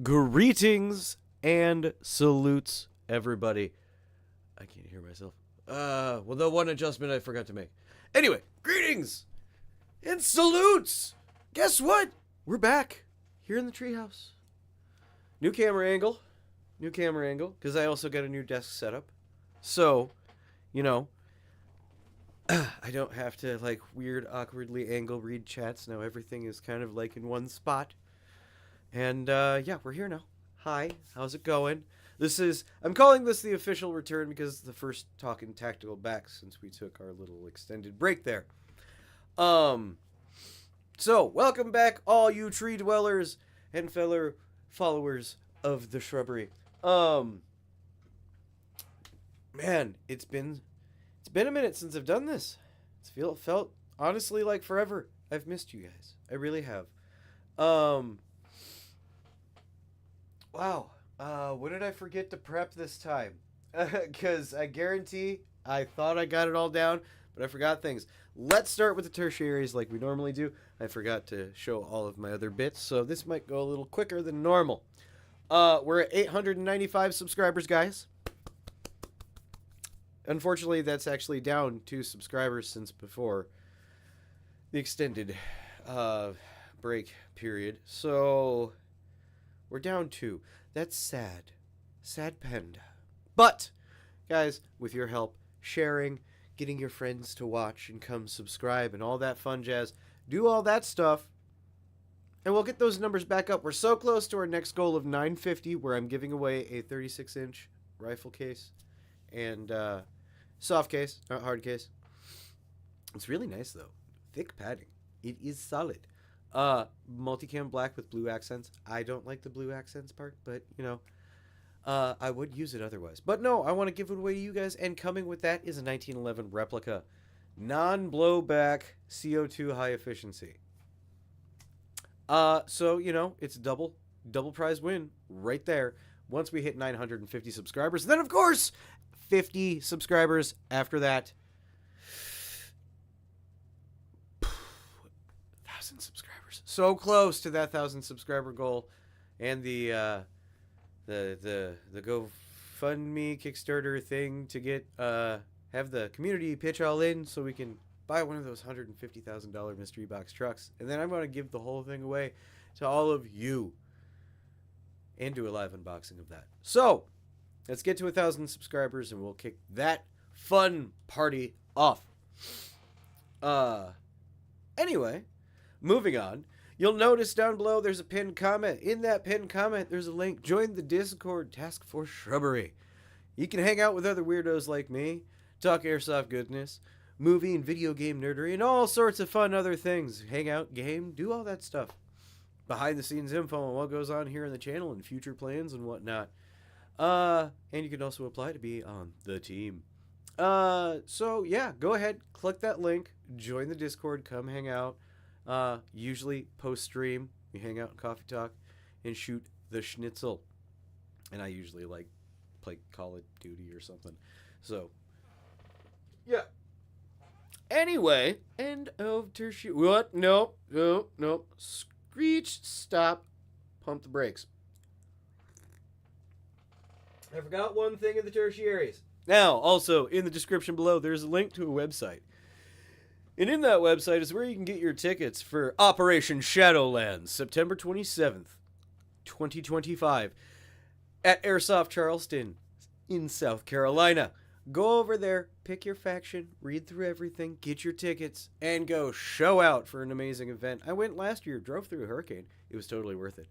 Greetings and salutes, everybody. I can't hear myself. Well, the one adjustment I forgot to make. Anyway, greetings and salutes. Guess what? We're back here in the treehouse. New camera angle, because I also got a new desk setup. So, I don't have to, weird, awkwardly angle read chats. Now everything is kind of, in one spot. And, yeah, we're here now. Hi, how's it going? I'm calling this the official return because it's the first Talking Tactical back since we took our little extended break there. So, welcome back, all you tree dwellers and fellow followers of the shrubbery. Man, it's been a minute since I've done this. It felt honestly like forever. I've missed you guys. I really have. Wow. What did I forget to prep this time? Because I guarantee I thought I got it all down, but I forgot things. Let's start with the tertiaries like we normally do. I forgot to show all of my other bits, so this might go a little quicker than normal. We're at 895 subscribers, guys. Unfortunately, that's actually down 2 subscribers since before the extended break period. So we're down 2. That's sad. Sad panda. But, guys, with your help, sharing, getting your friends to watch and come subscribe and all that fun jazz, do all that stuff, and we'll get those numbers back up. We're so close to our next goal of 950, where I'm giving away a 36-inch rifle case and soft case, not hard case. It's really nice, though. Thick padding. It is solid. Multicam black with blue accents. I don't like the blue accents part, but, I would use it otherwise. But no, I want to give it away to you guys, and coming with that is a 1911 replica. Non-blowback CO2 high efficiency. So, it's double prize win right there once we hit 950 subscribers. Then, of course, 50 subscribers after that. 1,000 subscribers. So close to that 1,000 subscriber goal, and the GoFundMe Kickstarter thing to get have the community pitch all in so we can buy one of those $150,000 mystery box trucks, and then I'm going to give the whole thing away to all of you and do a live unboxing of that. So let's get to 1,000 subscribers and we'll kick that fun party off. Anyway, moving on. You'll notice down below there's a pinned comment. In that pinned comment, there's a link. Join the Discord Task Force Shrubbery. You can hang out with other weirdos like me, talk airsoft goodness, movie and video game nerdery, and all sorts of fun other things. Hang out, game, do all that stuff. Behind the scenes info on what goes on here on the channel and future plans and whatnot. And you can also apply to be on the team. So yeah, go ahead, click that link, join the Discord, come hang out. Usually post-stream, we hang out and coffee talk and shoot the schnitzel. And I usually play Call of Duty or something. So, yeah. Anyway, end of tertiary. What? Nope. Screech, stop, pump the brakes. I forgot one thing in the tertiaries. Now, also, in the description below, there's a link to a website. And in that website is where you can get your tickets for Operation Shadowlands, September 27th, 2025, at Airsoft Charleston in South Carolina. Go over there, pick your faction, read through everything, get your tickets, and go show out for an amazing event. I went last year, drove through a hurricane. It was totally worth it.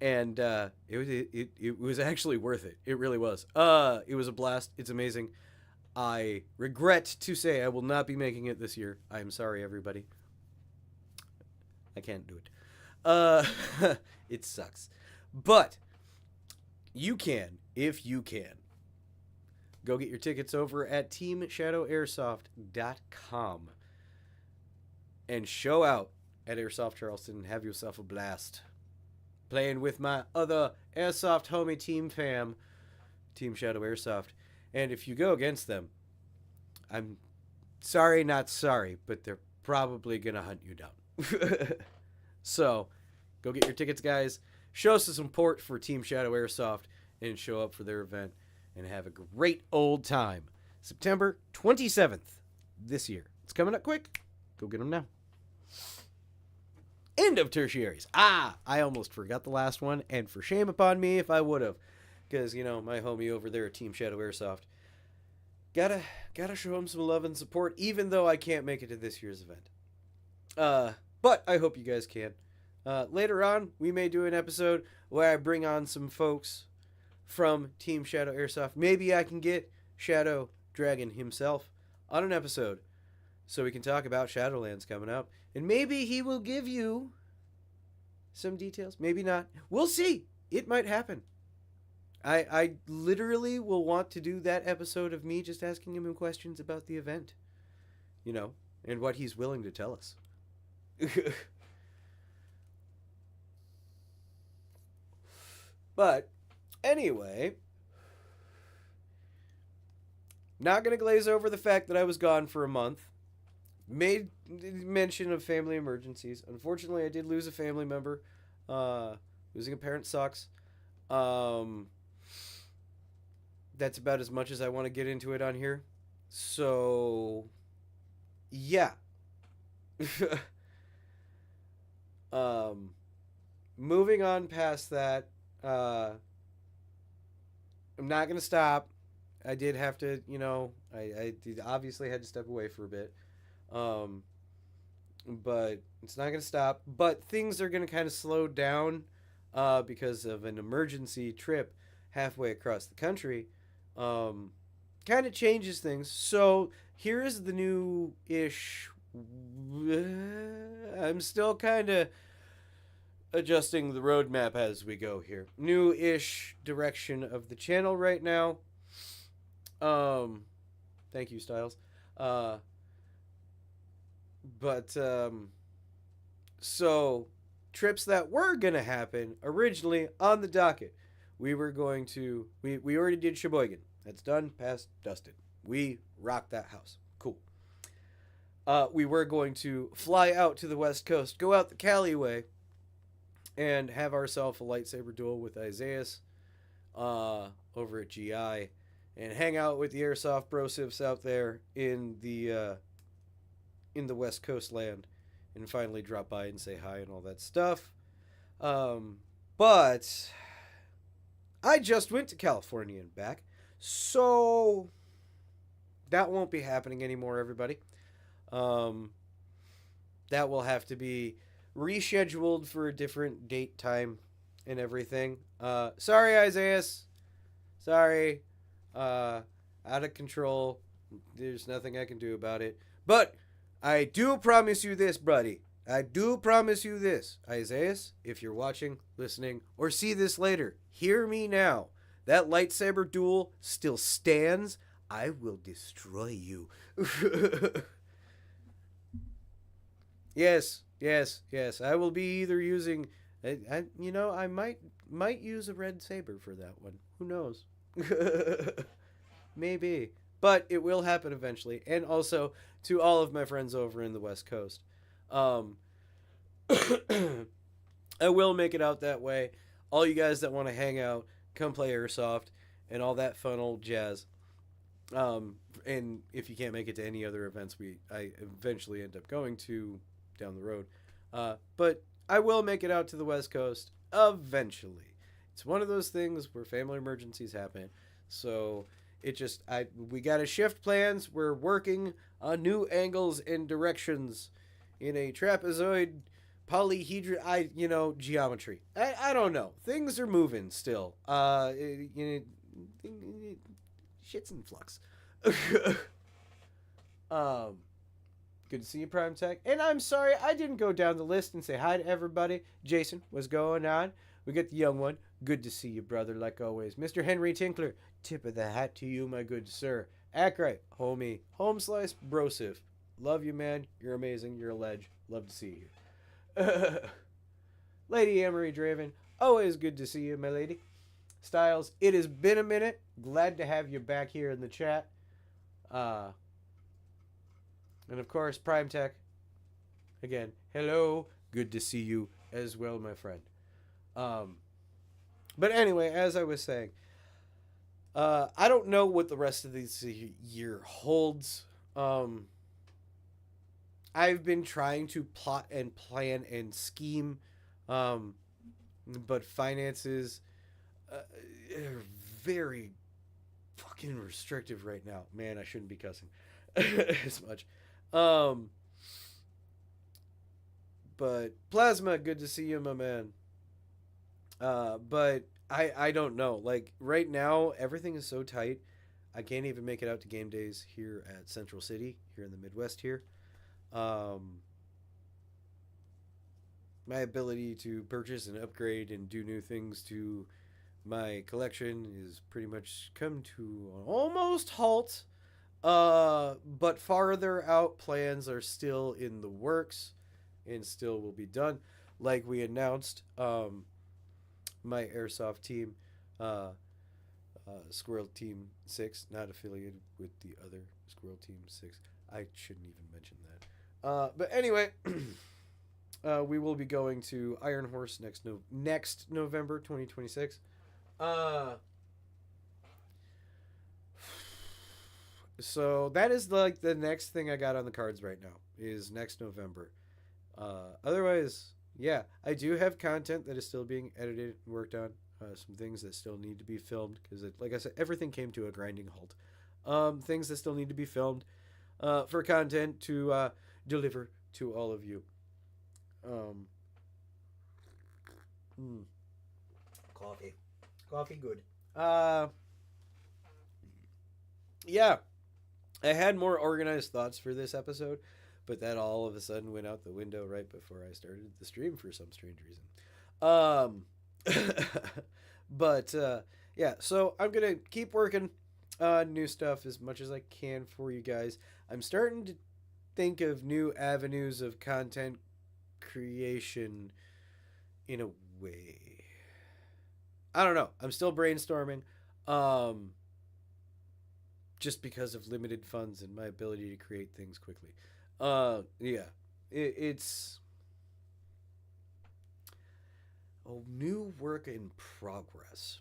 And it was actually worth it. It really was. It was a blast. It's amazing. I regret to say I will not be making it this year. I'm sorry, everybody. I can't do it. It sucks. But you can, if you can. Go get your tickets over at teamshadowairsoft.com and show out at Airsoft Charleston and have yourself a blast. Playing with my other Airsoft homie team fam, Team Shadow Airsoft. And if you go against them, I'm sorry, not sorry, but they're probably going to hunt you down. So, go get your tickets, guys. show some support for Team Shadow Airsoft and show up for their event and have a great old time. September 27th this year. It's coming up quick. Go get them now. End of tertiaries. I almost forgot the last one, and for shame upon me if I would have. Because, my homie over there at Team Shadow Airsoft. Gotta show him some love and support, even though I can't make it to this year's event. But I hope you guys can. Later on, we may do an episode where I bring on some folks from Team Shadow Airsoft. Maybe I can get Shadow Dragon himself on an episode so we can talk about Shadowlands coming up. And maybe he will give you some details. Maybe not. We'll see. It might happen. I literally will want to do that episode of me just asking him questions about the event. And what he's willing to tell us. But, anyway, not going to glaze over the fact that I was gone for a month. Made mention of family emergencies. Unfortunately, I did lose a family member. Losing a parent sucks. That's about as much as I want to get into it on here. So, yeah. Moving on past that, I'm not going to stop. I did have to, I obviously had to step away for a bit. But it's not going to stop. But things are going to kind of slow down because of an emergency trip halfway across the country. Kind of changes things. So here's the new-ish. I'm still kind of adjusting the roadmap as we go here. New-ish direction of the channel right now. Thank you, Styles. So trips that were going to happen originally on the docket. We were going to, we already did Sheboygan. That's done, passed, dusted. We rocked that house. Cool. We were going to fly out to the West Coast, go out the Cali way, and have ourselves a lightsaber duel with Isaias over at GI, and hang out with the Airsoft brosifs out there in the West Coast land, and finally drop by and say hi and all that stuff. But I just went to California and back, so that won't be happening anymore, everybody. That will have to be rescheduled for a different date, time, and everything. Sorry, Isaias. Sorry. Out of control. There's nothing I can do about it. But I do promise you this, buddy. I do promise you this. Isaias, if you're watching, listening, or see this later, hear me now. That lightsaber duel still stands. I will destroy you. Yes. I will be either using, I might use a red saber for that one. Who knows? Maybe. But it will happen eventually. And also to all of my friends over in the West Coast. I will make it out that way. All you guys that want to hang out, come play Airsoft and all that fun old jazz. And if you can't make it to any other events I eventually end up going to down the road. But I will make it out to the West Coast eventually. It's one of those things where family emergencies happen. So we got to shift plans. We're working on new angles and directions in a trapezoid polyhedron, geometry. I don't know. Things are moving still. Shit's in flux. Good to see you, Prime Tech. And I'm sorry I didn't go down the list and say hi to everybody. Jason, what's going on? We got the young one. Good to see you, brother, like always. Mr. Henry Tinkler, tip of the hat to you, my good sir. Ackright, homie. Home Slice, Brosif. Love you, man. You're amazing. You're a ledge. Love to see you. Lady Amory Draven, always good to see you, my lady. Styles, it has been a minute. Glad to have you back here in the chat. And of course, Prime Tech. Again, hello. Good to see you as well, my friend. Um, but anyway, as I was saying, I don't know what the rest of this year holds. Um, I've been trying to plot and plan and scheme, um, but finances are very fucking restrictive right now. Man, I shouldn't be cussing as much. Um, but Plasma, good to see you, my man. But I don't know. Like right now, everything is so tight. I can't even make it out to game days here at Central City, here in the Midwest here. Um, my ability to purchase and upgrade and do new things to my collection is pretty much come to an almost halt. But farther out plans are still in the works and still will be done. Like we announced, my Airsoft team, uh, Squirrel Team 6, not affiliated with the other Squirrel Team 6. I shouldn't even mention that. But anyway, we will be going to Iron Horse next November 2026. Uh, so that is like the next thing I got on the cards right now is next November. Otherwise, yeah, I do have content that is still being edited and worked on. Some things that still need to be filmed because, like I said, everything came to a grinding halt. Things that still need to be filmed for content to deliver to all of you. Um, mm, coffee, coffee, good. Yeah, I had more organized thoughts for this episode, but that all of a sudden went out the window right before I started the stream for some strange reason. Um, but yeah, so I'm gonna keep working on new stuff as much as I can for you guys. I'm starting to think of new avenues of content creation in a way. I don't know. I'm still brainstorming. Um, just because of limited funds and my ability to create things quickly. Yeah, it's a new work in progress.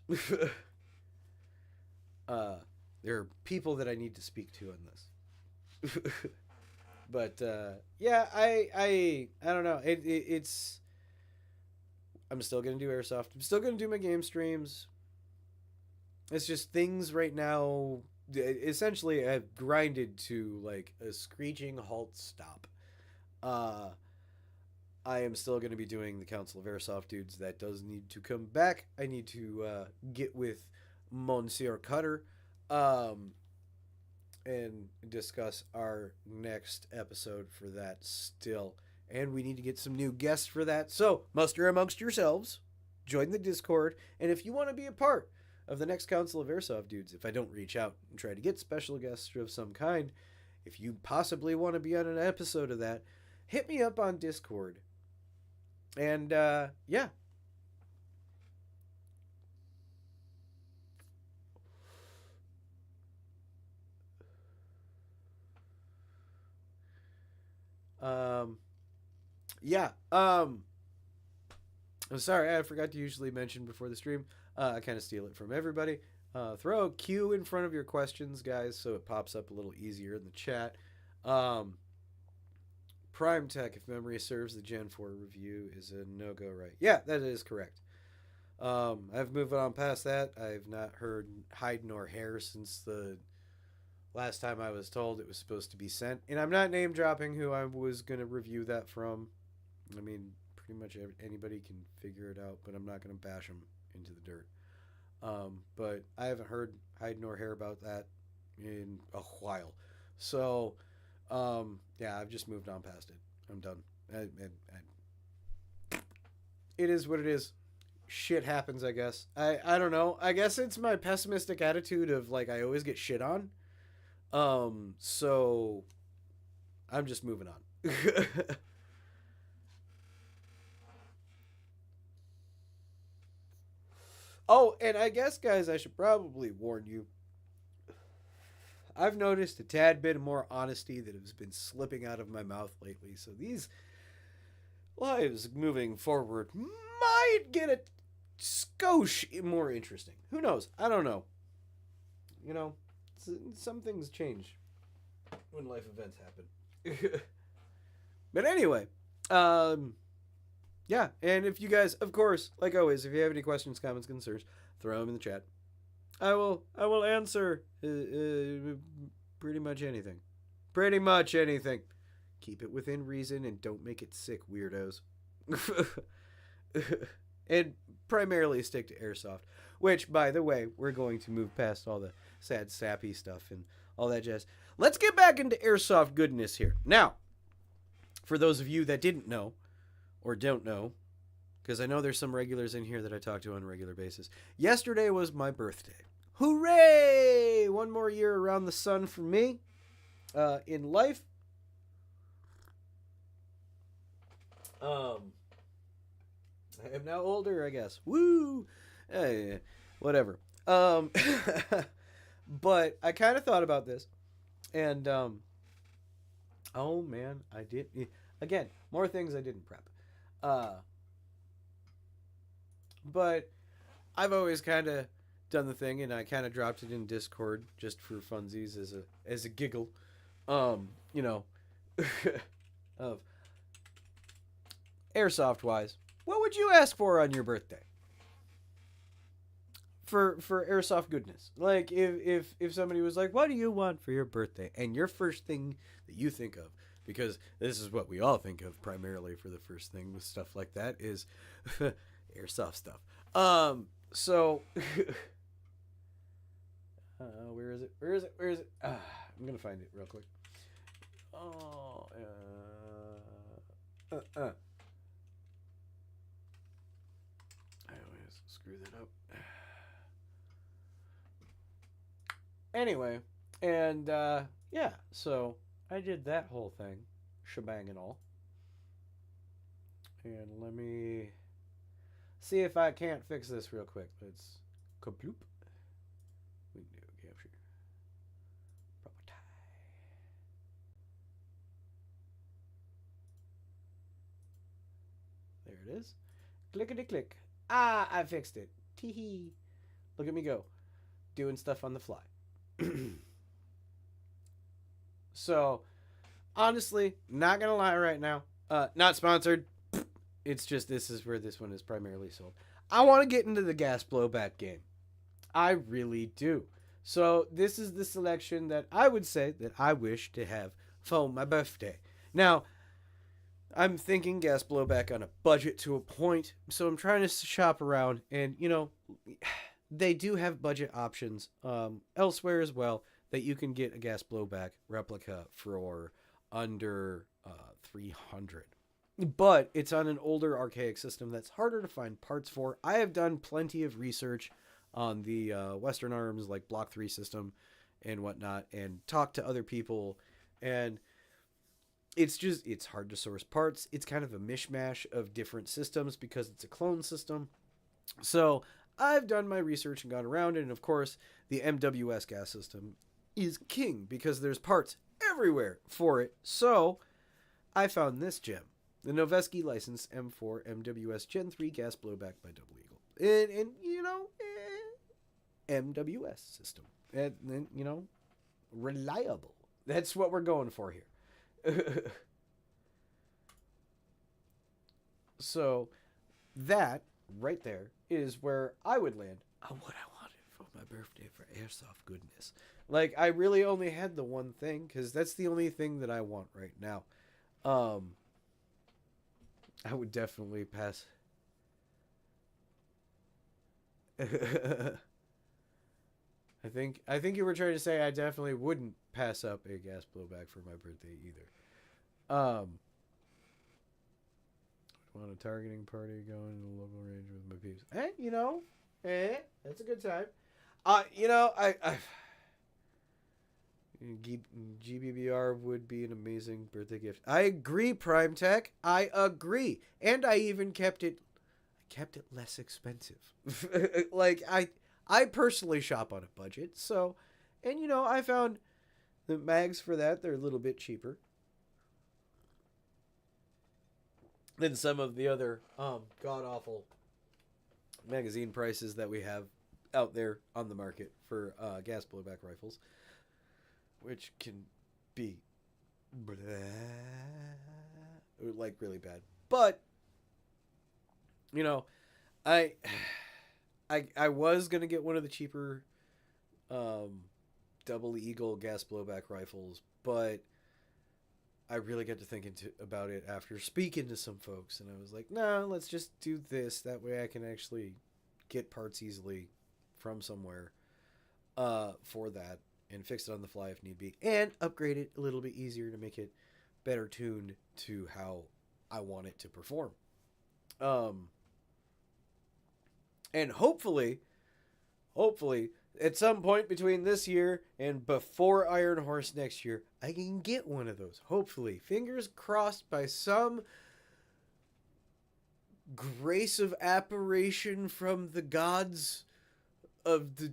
uh, there are people that I need to speak to on this. But yeah, I don't know. It's I'm still gonna do airsoft. I'm still gonna do my game streams. It's just things right now. Essentially, I've grinded to like a screeching halt stop. Uh, I am still going to be doing the Council of Airsoft dudes. That does need to come back. I need to get with Monsieur Cutter um, and discuss our next episode for that still. And we need to get some new guests for that. So, muster amongst yourselves, join the Discord, and if you want to be a part of the next Council of Airsoft dudes, if I don't reach out and try to get special guests of some kind, if you possibly want to be on an episode of that, hit me up on Discord. And yeah. Um, yeah. I'm sorry, I forgot to usually mention before the stream. I kind of steal it from everybody. Throw a Q in front of your questions, guys, so it pops up a little easier in the chat. Um, Prime Tech, if memory serves, the Gen 4 review is a no go, right? Yeah, that is correct. I've moved on past that. I've not heard hide nor hair since the last time I was told it was supposed to be sent. And I'm not name dropping who I was going to review that from. I mean, pretty much anybody can figure it out, but I'm not going to bash them into the dirt. But I haven't heard hide nor hair about that in a while. So, yeah, I've just moved on past it. I'm done. It is what it is. Shit happens, I guess. I don't know. I guess it's my pessimistic attitude of like I always get shit on. So I'm just moving on. Oh, and I guess guys, I should probably warn you. I've noticed a tad bit more honesty that has been slipping out of my mouth lately. So these lives moving forward might get a skosh more interesting. Who knows? I don't know. You know, some things change when life events happen. But anyway, yeah. And if you guys, of course, like always, if you have any questions, comments, concerns, throw them in the chat. I will answer pretty much anything. Pretty much anything. Keep it within reason and don't make it sick, weirdos. And primarily stick to Airsoft. Which, by the way, we're going to move past all the sad, sappy stuff and all that jazz. Let's get back into Airsoft goodness here. Now, for those of you that didn't know, or don't know, because I know there's some regulars in here that I talk to on a regular basis. Yesterday was my birthday. Hooray! One more year around the sun for me in life. I am now older, I guess. Woo! Whatever. But I kind of thought about this. And, oh man, I did. Again, more things I didn't prep. But I've always kind of done the thing, and I kind of dropped it in Discord just for funsies as a giggle. You know, of Airsoft wise, what would you ask for on your birthday? For Airsoft goodness, like if somebody was like, what do you want for your birthday, and your first thing that you think of, because this is what we all think of primarily for the first thing with stuff like that, is Airsoft stuff. So where is it? I'm gonna find it real quick. I always screw that up. Anyway, and yeah, so I did that whole thing, shebang and all. And let me see if I can't fix this real quick. Let's kaploop. We can do capture. Proper. There it is. Clickety click. Ah, I fixed it. Tee-hee. Look at me go. Doing stuff on the fly. So, honestly, not gonna lie right now. Not sponsored. It's just this is where this one is primarily sold. I want to get into the gas blowback game. I really do. So this is the selection that I would say that I wish to have for my birthday. Now, I'm thinking gas blowback on a budget to a point, so I'm trying to shop around, and you know, they do have budget options elsewhere as well that you can get a gas blowback replica for under 300. But it's on an older archaic system that's harder to find parts for. I have done plenty of research on the Western Arms, like Block 3 system and whatnot, and talked to other people, and it's hard to source parts. It's kind of a mishmash of different systems because it's a clone system. So I've done my research and gone around it, and of course the MWS gas system is king because there's parts everywhere for it. So I found this gem, the Noveski licensed M4 MWS Gen 3 gas blowback by Double Eagle, and you know, MWS system, and you know, reliable. That's what we're going for here. So that right there is where I would land on what I wanted for my birthday for Airsoft goodness. Like, I really only had the one thing because that's the only thing that I want right now. I would definitely pass. I think you were trying to say I definitely wouldn't pass up a gas blowback for my birthday either. Want a targeting party going to the local range with my peeps. You know, that's a good time. You know, GBBR would be an amazing birthday gift. I agree, Prime Tech. I agree, and I even kept it less expensive. Like I personally shop on a budget, so, and you know, I found the mags for that, they're a little bit cheaper than some of the other god awful magazine prices that we have out there on the market for gas blowback rifles, which can be like really bad. But you know, I I was gonna get one of the cheaper double eagle gas blowback rifles, but I really got to thinking about it after speaking to some folks, and I was like, no, let's just do this. That way I can actually get parts easily from somewhere for that and fix it on the fly if need be, and upgrade it a little bit easier to make it better tuned to how I want it to perform. And hopefully, at some point between this year and before Iron Horse next year, I can get one of those. Hopefully. Fingers crossed by some grace of apparition from the gods of the,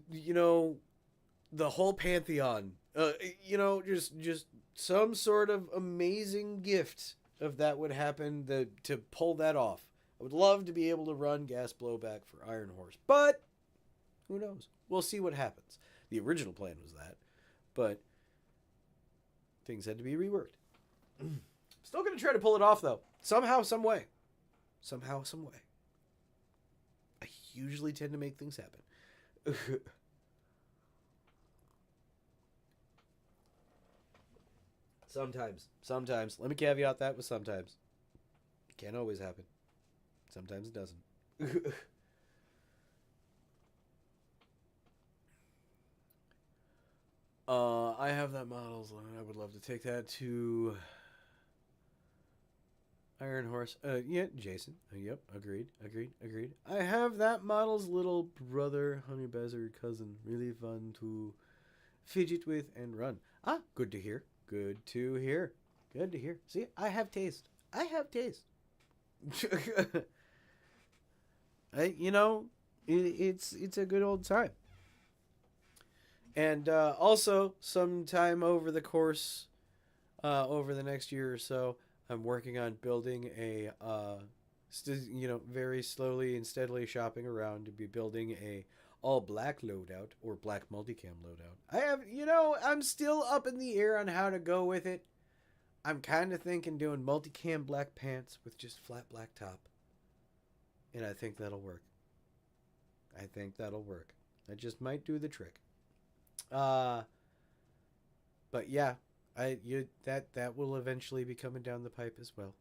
the whole pantheon. Just some sort of amazing gift of that would happen to pull that off. I would love to be able to run gas blowback for Iron Horse, but who knows? We'll see what happens. The original plan was that, but things had to be reworked. Still going to try to pull it off, though. Somehow, some way. Somehow, some way. I usually tend to make things happen. Sometimes. Let me caveat that with sometimes. It can't always happen. Sometimes it doesn't. I have that models. I would love to take that to Iron Horse. Yeah, Jason. Yep, agreed. I have that model's little brother, honey bazzer cousin. Really fun to fidget with and run. Ah, good to hear. See, I have taste. It's a good old time. And also, sometime over the course, over the next year or so, I'm working on building a, very slowly and steadily shopping around to be building a all black loadout or black multicam loadout. I have, I'm still up in the air on how to go with it. I'm kind of thinking doing multicam black pants with just flat black top. And I think that'll work. That just might do the trick. But yeah, that will eventually be coming down the pipe as well.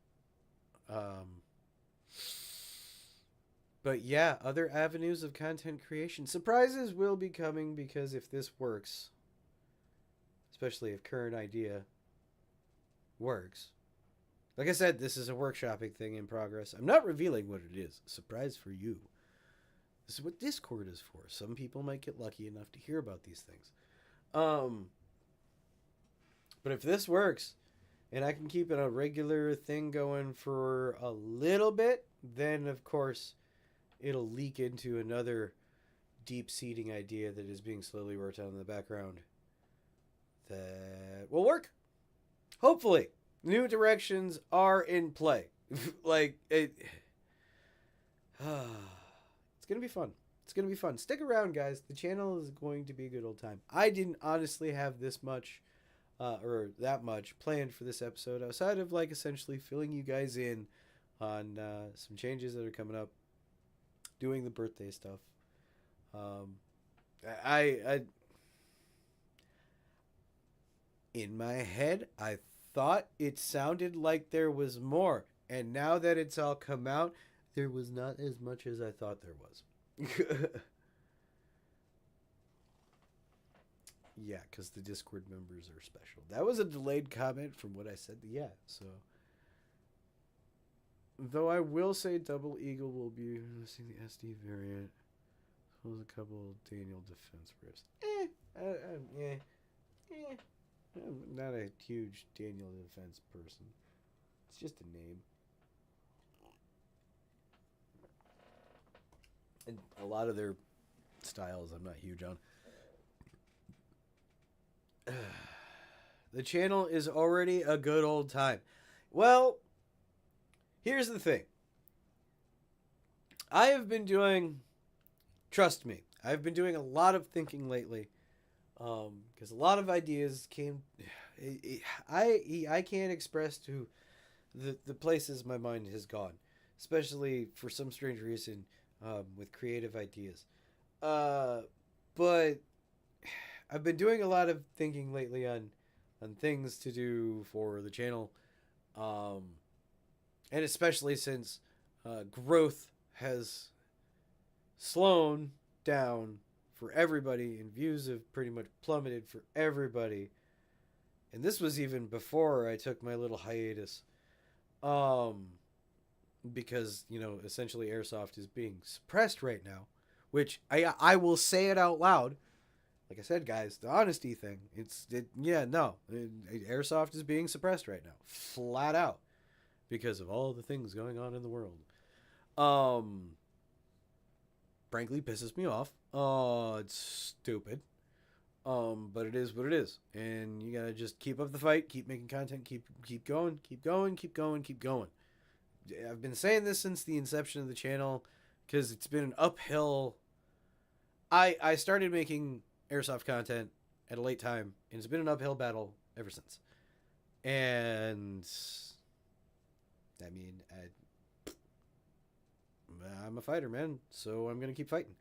But yeah, other avenues of content creation. Surprises will be coming because if this works, especially if current idea works. Like I said, this is a workshopping thing in progress. I'm not revealing what it is. Surprise for you. This is what Discord is for. Some people might get lucky enough to hear about these things. But if this works, and I can keep it a regular thing going for a little bit, then of course it'll leak into another deep-seating idea that is being slowly worked on in the background that will work. Hopefully. New directions are in play. It's going to be fun. Stick around, guys. The channel is going to be a good old time. I didn't honestly have this much, or that much, planned for this episode, outside of, essentially filling you guys in on some changes that are coming up, doing the birthday stuff. I in my head, I thought it sounded like there was more, and now that it's all come out, there was not as much as I thought there was. Yeah, because the Discord members are special. That was a delayed comment from what I said. Yeah, so. Though I will say Double Eagle will be using the SD variant. So there's a couple Daniel defense riffs. I'm not a huge Daniel defense person. It's just a name. And a lot of their styles I'm not huge on. The channel is already a good old time. Well, here's the thing. I have been doing Trust me, I've been doing a lot of thinking lately, because a lot of ideas came. I can't express to the places my mind has gone, especially for some strange reason, with creative ideas. Uh, but I've been doing a lot of thinking lately on things to do for the channel, um, and especially since growth has slowed down for everybody and views have pretty much plummeted for everybody. And this was even before I took my little hiatus. Um, because, essentially Airsoft is being suppressed right now, which I will say it out loud. Like I said, guys, the honesty thing. Airsoft is being suppressed right now, flat out, because of all the things going on in the world. Frankly, pisses me off. It's stupid. But it is what it is, and you gotta just keep up the fight, keep making content, keep going, keep going, keep going, keep going. I've been saying this since the inception of the channel, because it's been an uphill. I started making Airsoft content at a late time, and it's been an uphill battle ever since. And I mean, I'm a fighter, man, so I'm gonna keep fighting.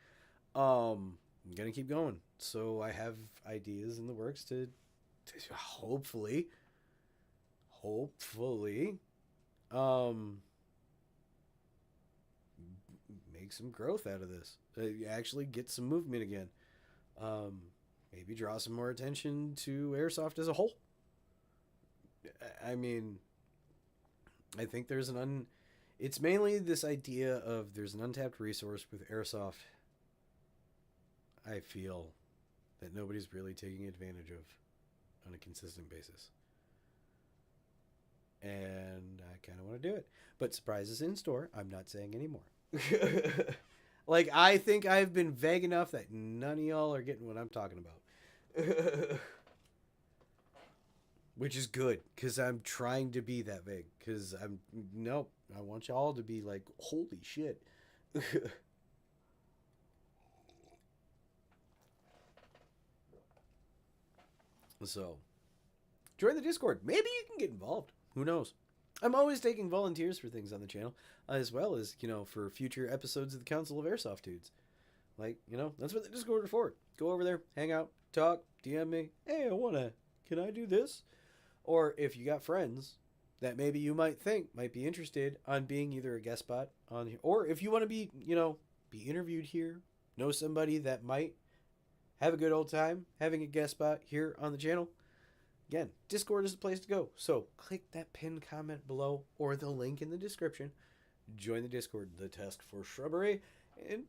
I'm gonna keep going. So I have ideas in the works to hopefully, make some growth out of this. Actually get some movement again. Maybe draw some more attention to Airsoft as a whole. I mean, I think it's mainly this idea of there's an untapped resource with Airsoft. I feel that nobody's really taking advantage of on a consistent basis. And I kind of want to do it. But surprises in store. I'm not saying anymore. Like, I think I've been vague enough that none of y'all are getting what I'm talking about. Which is good, because I'm trying to be that vague. Because I want y'all to be like, holy shit. So, join the Discord. Maybe you can get involved. Who knows? I'm always taking volunteers for things on the channel, as well as, for future episodes of the Council of Airsoft Dudes. Like, that's what the Discord is for. Go over there, hang out, talk, DM me. Hey, can I do this? Or if you got friends that maybe you might think might be interested on being either a guest spot on here, or if you want to be, be interviewed here, know somebody that might have a good old time having a guest spot here on the channel. Again, Discord is the place to go. So click that pinned comment below or the link in the description. Join the Discord, the Task Force Shrubbery, and,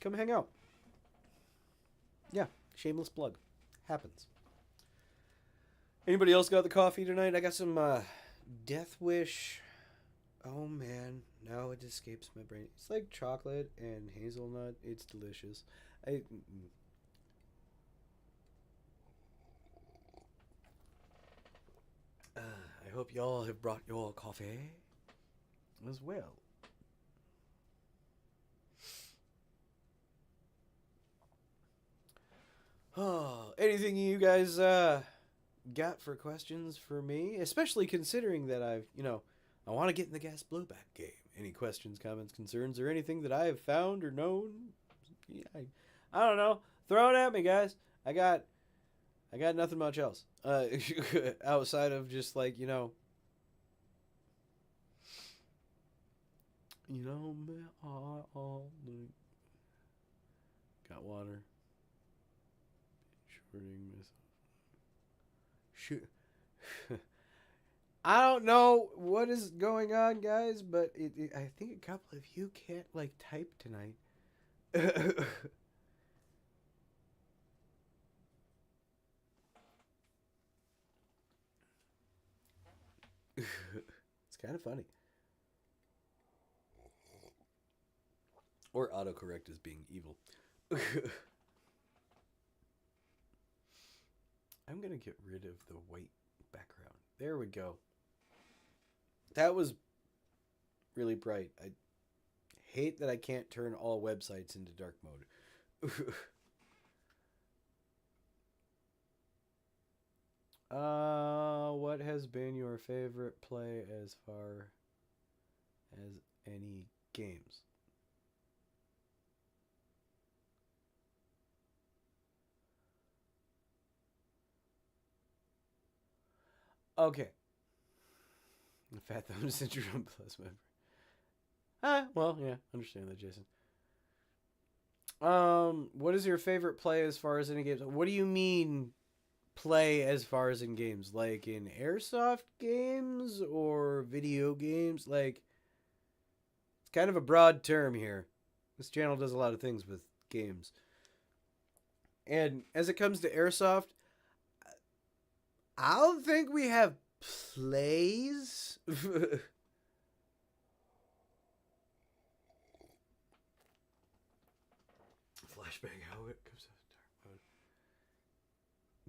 come hang out. Yeah, shameless plug. Happens. Anybody else got the coffee tonight? I got some Death Wish. Oh, man. Now it escapes my brain. It's like chocolate and hazelnut. It's delicious. I hope y'all have brought your coffee as well. Oh, anything you guys got for questions for me? Especially considering that I want to get in the gas blowback game. Any questions, comments, concerns, or anything that I have found or known? Yeah, I don't know. Throw it at me, guys. I got nothing much else. Outside of just like, got water. Shorting myself. Shoot. I don't know what is going on, guys, but I think a couple of you can't like type tonight. It's kind of funny. Or autocorrect as being evil. I'm going to get rid of the white background. There we go. That was really bright. I hate that I can't turn all websites into dark mode. What has been your favorite play as far as any games? Okay. The Fat Thumb Syndrome Plus member. Well, yeah, understand that, Jason. What is your favorite play as far as any games? What do you mean play as far as in games? Like in Airsoft games or video games? Like, it's kind of a broad term here. This channel does a lot of things with games. And as it comes to Airsoft, I don't think we have plays. Flashbang how it comes out dark mode.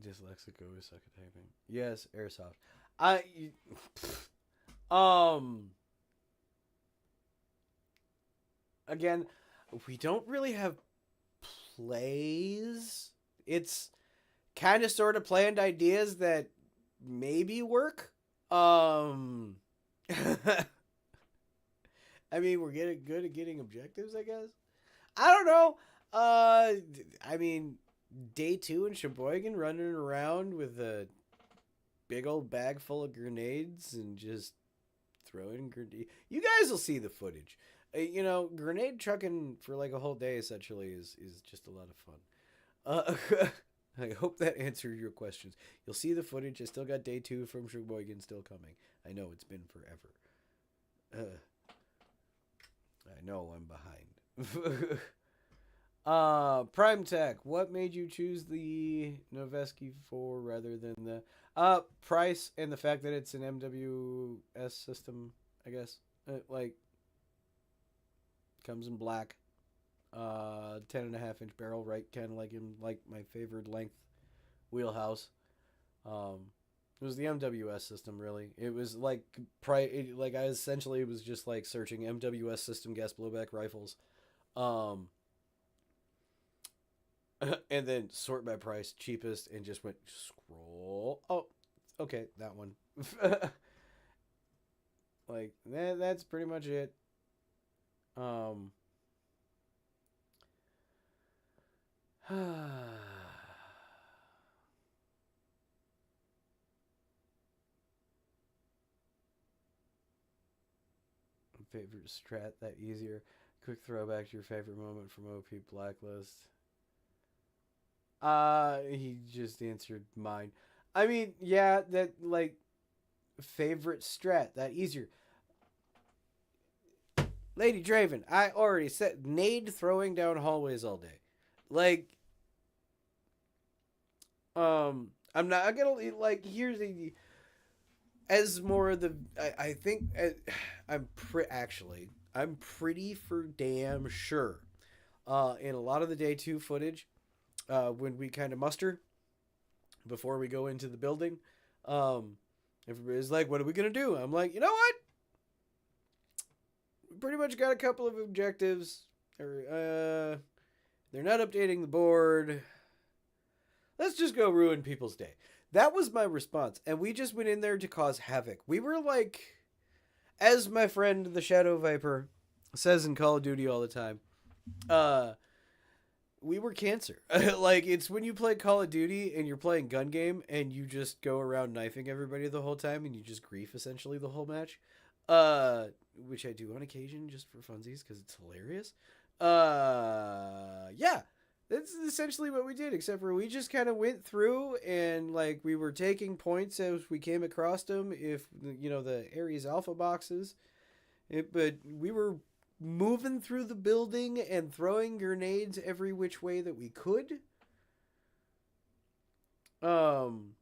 Dyslexic always suck at typing. Yes, Airsoft. I um again, we don't really have plays. It's kind of sort of planned ideas that maybe work. I mean, we're getting good at getting objectives, I guess. I don't know. I mean, day two in Sheboygan running around with a big old bag full of grenades and just throwing grenades. You guys will see the footage. You know, grenade chucking for like a whole day essentially is just a lot of fun. I hope that answered your questions. You'll see the footage. I still got day two from Sheboygan still coming. I know it's been forever. I know I'm behind. Prime Tech. What made you choose the Noveski 4 rather than the price and the fact that it's an MWS system? I guess like comes in black. 10.5 inch barrel, right? Kind of like in like my favorite length wheelhouse. It was the MWS system, really. It was like like I essentially was just like searching MWS system gas blowback rifles, and then sort by price, cheapest, and just went scroll. Oh, okay, that one. Like that's pretty much it. Um. Favorite strat that easier. Quick throwback to your favorite moment from OP Blacklist. He just answered mine. I mean, yeah, that like favorite strat that easier. Lady Draven, I already said nade throwing down hallways all day. Like, I'm not gonna like. Here's the as more of the. I think I'm pretty for damn sure. In a lot of the day two footage, when we kind of muster before we go into the building, everybody's like, "What are we gonna do?" I'm like, you know what? We pretty much got a couple of objectives. They're not updating the board. Let's just go ruin people's day. That was my response. And we just went in there to cause havoc. We were like, as my friend the Shadow Viper says in Call of Duty all the time, we were cancer. Like, it's when you play Call of Duty and you're playing gun game and you just go around knifing everybody the whole time and you just grief essentially the whole match. Which I do on occasion just for funsies because it's hilarious. Yeah. That's essentially what we did, except for we just kind of went through and like we were taking points as we came across them. If you know the Ares Alpha boxes, but we were moving through the building and throwing grenades every which way that we could. Um.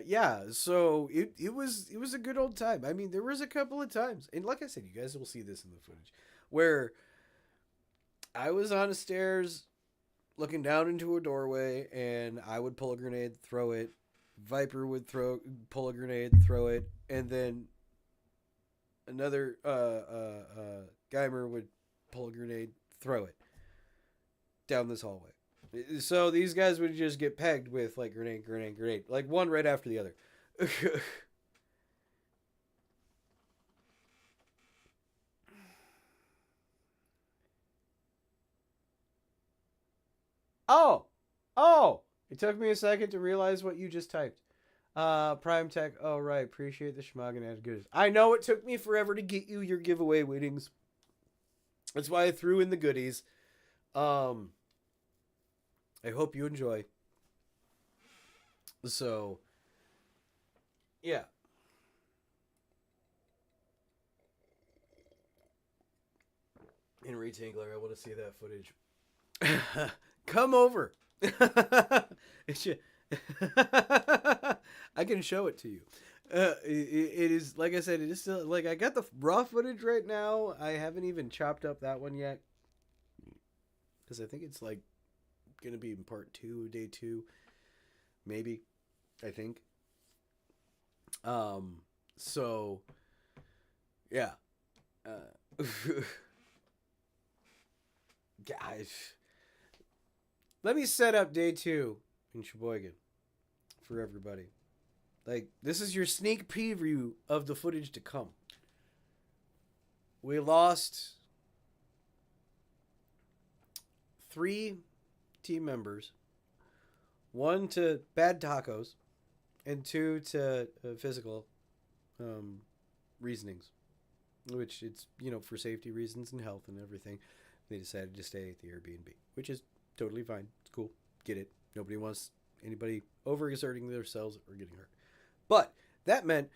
Yeah, so it was a good old time. I mean, there was a couple of times, and like I said, you guys will see this in the footage, where I was on the stairs looking down into a doorway, and I would pull a grenade, throw it. Viper would pull a grenade, throw it, and then Another Geimer would pull a grenade, throw it down this hallway. So these guys would just get pegged with like grenade, grenade, grenade, like one right after the other. Oh, oh! It took me a second to realize what you just typed. Prime Tech. Oh right, appreciate the schmoggin' as good. I know it took me forever to get you your giveaway winnings. That's why I threw in the goodies. I hope you enjoy. So, yeah. Henry Tinkler, I want to see that footage. Come over. I can show it to you. It is, like I said, it is still, like, I got the raw footage right now. I haven't even chopped up that one yet. Because I think it's, like, going to be in part 2, day 2. Maybe. I think. So, yeah. Guys. Let me set up day 2 in Sheboygan for everybody. Like, this is your sneak preview of the footage to come. We lost 3 team members. 1 to bad tacos. And 2 to physical reasonings. Which it's, for safety reasons and health and everything. They decided to stay at the Airbnb. Which is totally fine. It's cool. Get it. Nobody wants anybody overexerting themselves or getting hurt. But that meant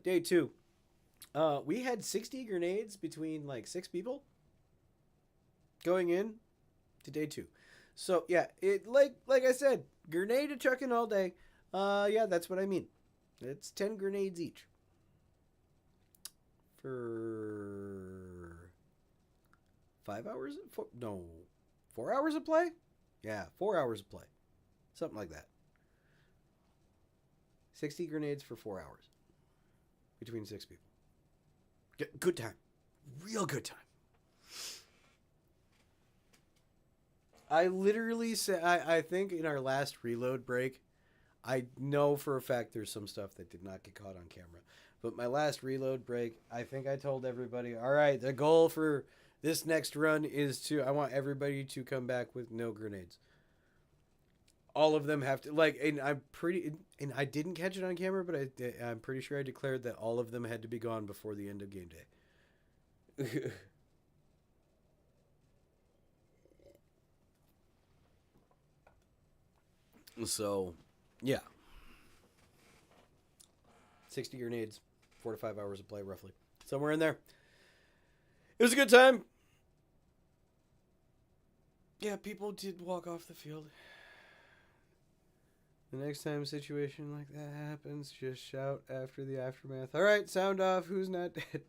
day 2. We had 60 grenades between like 6 people going in to day 2. So yeah, it like I said, grenade a chucking all day. Yeah, that's what I mean. It's 10 grenades each for 5 hours. 4 hours of play. Yeah, 4 hours of play, something like that. 60 grenades for 4 hours between 6 people. Good time. Real good time. I literally said, I think in our last reload break, I know for a fact there's some stuff that did not get caught on camera. But my last reload break, I think I told everybody, all right, the goal for this next run is I want everybody to come back with no grenades. All of them have to, and I didn't catch it on camera, but I'm pretty sure I declared that all of them had to be gone before the end of game day. So, yeah. 60 grenades, 4 to 5 hours of play, roughly. Somewhere in there. It was a good time. Yeah, people did walk off the field. The next time a situation like that happens, just shout after the aftermath. All right, sound off. Who's not dead?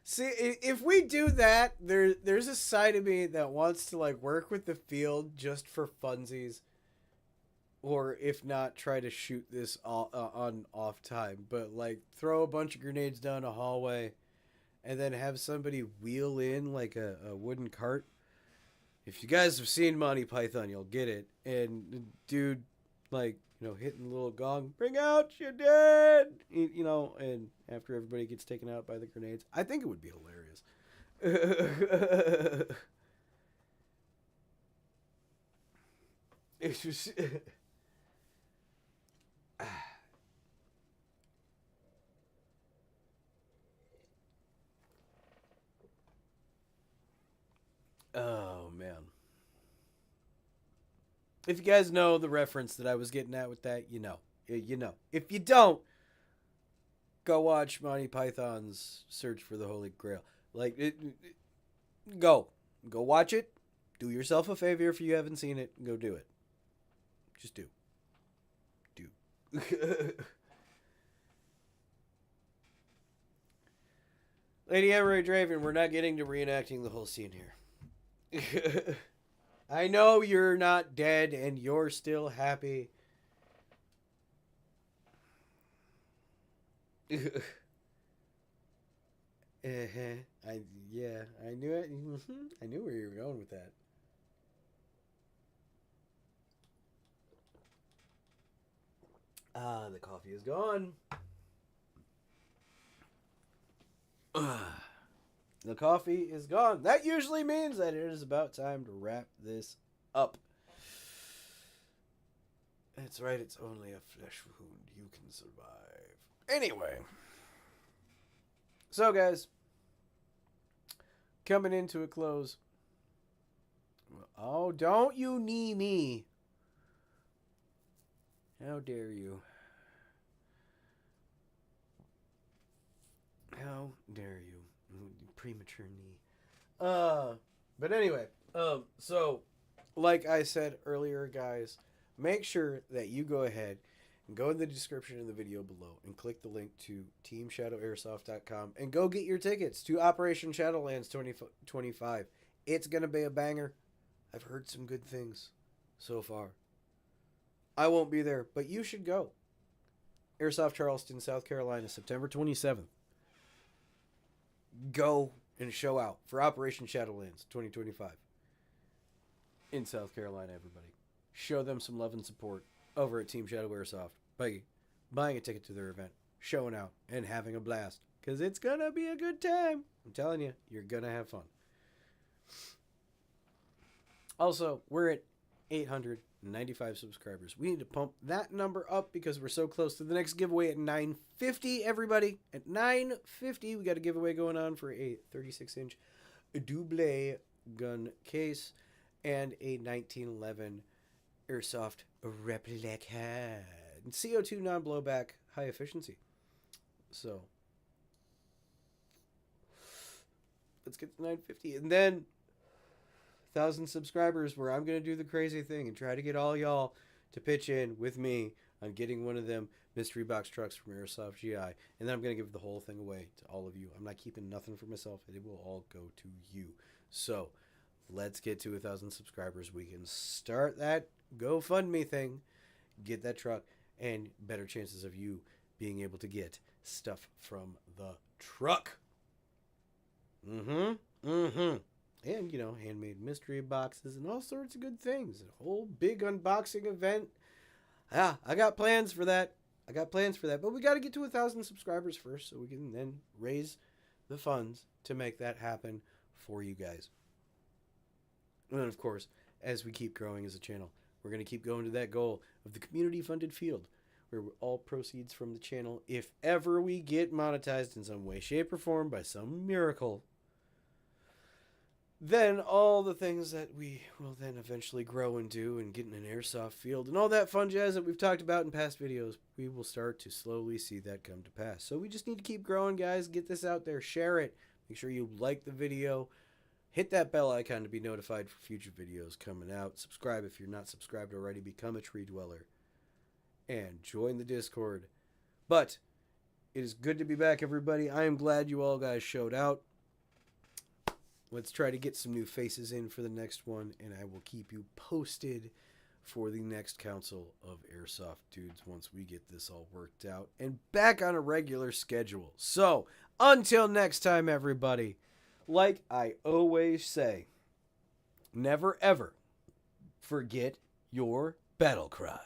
See, if we do that, there's a side of me that wants to work with the field just for funsies, or if not, try to shoot this on off time. But throw a bunch of grenades down a hallway, and then have somebody wheel in a wooden cart. If you guys have seen Monty Python, you'll get it. And dude, hitting the little gong, bring out your dead, and after everybody gets taken out by the grenades, I think it would be hilarious. It's just... Oh, man. If you guys know the reference that I was getting at with that, you know. You know. If you don't, go watch Monty Python's Search for the Holy Grail. Go watch it. Do yourself a favor if you haven't seen it. Go do it. Just do. Lady Emery Draven, we're not getting to reenacting the whole scene here. I know you're not dead and you're still happy. I yeah, I knew it. I knew where you were going with that. Ah, the coffee is gone. The coffee is gone. That usually means that it is about time to wrap this up. That's right, it's only a flesh wound. You can survive. Anyway. So, guys. Coming into a close. Oh, don't you knee me. How dare you. How dare you. Premature knee. But anyway. So, like I said earlier, guys, make sure that you go ahead and go in the description of the video below and click the link to teamshadowairsoft.com and go get your tickets to Operation Shadowlands 2025. It's going to be a banger. I've heard some good things so far. I won't be there, but you should go. Airsoft Charleston, South Carolina, September 27th. Go and show out for Operation Shadowlands 2025 in South Carolina, everybody. Show them some love and support over at Team Shadow Airsoft by buying a ticket to their event, showing out, and having a blast. Because it's going to be a good time. I'm telling you, you're going to have fun. Also, we're at 895 subscribers. We need to pump that number up because we're so close to the next giveaway at 950, everybody. At 950, we got a giveaway going on for a 36-inch double gun case and a 1911 Airsoft replica. CO2 non-blowback, high efficiency. So, let's get to 950. And then 1,000 subscribers where I'm going to do the crazy thing and try to get all y'all to pitch in with me on getting one of them mystery box trucks from Airsoft GI. And then I'm going to give the whole thing away to all of you. I'm not keeping nothing for myself. It will all go to you. So let's get to 1,000 subscribers. We can start that GoFundMe thing, get that truck, and better chances of you being able to get stuff from the truck. And, handmade mystery boxes and all sorts of good things. A whole big unboxing event. Yeah, I got plans for that. But we got to get to 1,000 subscribers first so we can then raise the funds to make that happen for you guys. And then, of course, as we keep growing as a channel, we're going to keep going to that goal of the community-funded field where all proceeds from the channel, if ever we get monetized in some way, shape, or form by some miracle, then all the things that we will then eventually grow and do and get in an airsoft field and all that fun jazz that we've talked about in past videos, we will start to slowly see that come to pass. So we just need to keep growing, guys. Get this out there. Share it. Make sure you like the video. Hit that bell icon to be notified for future videos coming out. Subscribe if you're not subscribed already. Become a tree dweller. And join the Discord. But it is good to be back, everybody. I am glad you all guys showed out. Let's try to get some new faces in for the next one, and I will keep you posted for the next Council of Airsoft Dudes once we get this all worked out and back on a regular schedule. So, until next time, everybody, like I always say, never ever forget your battle cry.